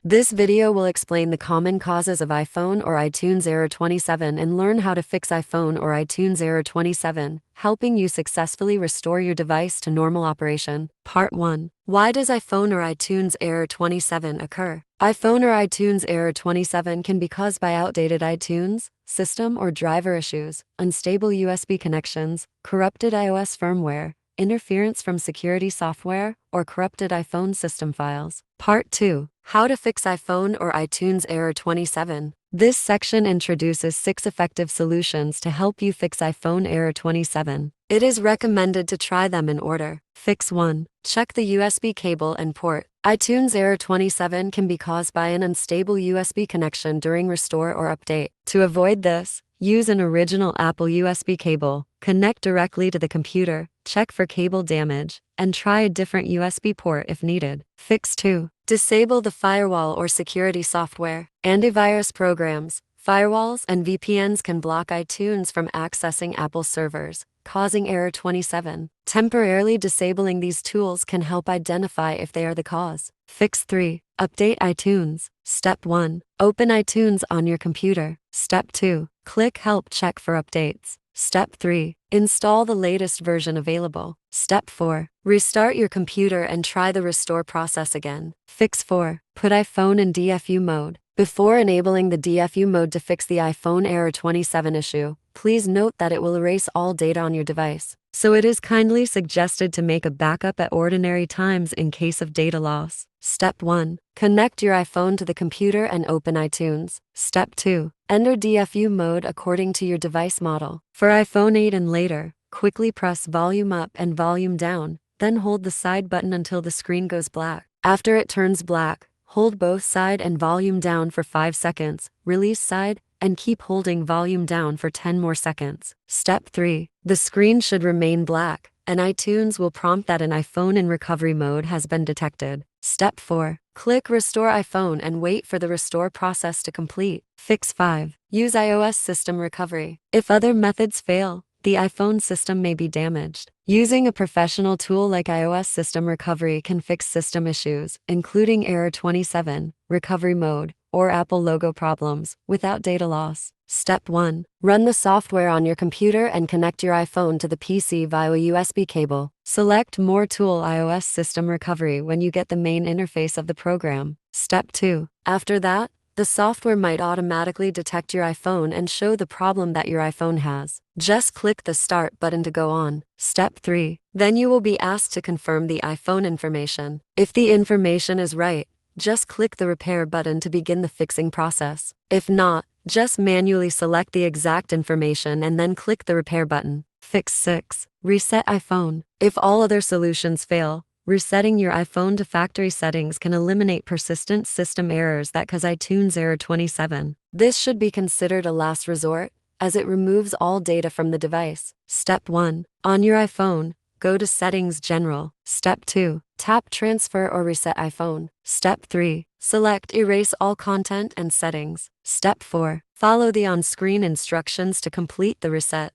This video will explain the common causes of iPhone or iTunes error 27 and learn how to fix iPhone or iTunes error 27, helping you successfully restore your device to normal operation. Part 1. Why does iPhone or iTunes error 27 occur? iPhone or iTunes error 27 can be caused by outdated iTunes, system or driver issues, unstable USB connections, corrupted iOS firmware, interference from security software, or corrupted iPhone system files. Part 2. How to fix iPhone or iTunes error 27. This section introduces 6 effective solutions to help you fix iPhone error 27. It is recommended to try them in order. Fix 1. Check the USB cable and port. iTunes error 27 can be caused by an unstable USB connection during restore or update. To avoid this, use an original Apple USB cable, connect directly to the computer, check for cable damage, and try a different USB port if needed. Fix 2. Disable the firewall or security software. Antivirus programs, firewalls, and VPNs can block iTunes from accessing Apple servers, causing error 27. Temporarily disabling these tools can help identify if they are the cause. Fix 3. Update iTunes. Step 1. Open iTunes on your computer. Step 2. Click Help check for updates. Step 3. Install the latest version available. Step 4. Restart your computer and try the restore process again. Fix 4. Put iPhone in DFU mode. Before enabling the DFU mode to fix the iPhone error 27 issue, please note that it will erase all data on your device, so it is kindly suggested to make a backup at ordinary times in case of data loss. Step 1. Connect your iPhone to the computer and open iTunes. Step 2. Enter DFU mode according to your device model. For iPhone 8 and later, quickly press volume up and volume down, then hold the side button until the screen goes black. After it turns black, hold both side and volume down for 5 seconds, release side, and keep holding volume down for 10 more seconds. Step 3. The screen should remain black, and iTunes will prompt that an iPhone in recovery mode has been detected. Step 4. Click Restore iPhone and wait for the restore process to complete. Fix 5. Use iOS system recovery. If other methods fail, the iPhone system may be damaged. Using a professional tool like iOS system recovery can fix system issues, including error 27, recovery mode, or Apple logo problems, without data loss. Step 1. Run the software on your computer and connect your iPhone to the PC via a USB cable. Select More Tool iOS System Recovery when you get the main interface of the program. Step 2. After that, the software might automatically detect your iPhone and show the problem that your iPhone has. Just click the Start button to go on. Step 3. Then you will be asked to confirm the iPhone information. If the information is right, just click the Repair button to begin the fixing process. If not, just manually select the exact information and then click the Repair button. Fix 6. Reset iPhone. If all other solutions fail, resetting your iPhone to factory settings can eliminate persistent system errors that cause iTunes error 27. This should be considered a last resort, as it removes all data from the device. Step 1. On your iPhone, go to Settings General. Step 2. Tap Transfer or Reset iPhone. Step 3. Select Erase all content and settings. Step 4. Follow the on-screen instructions to complete the reset.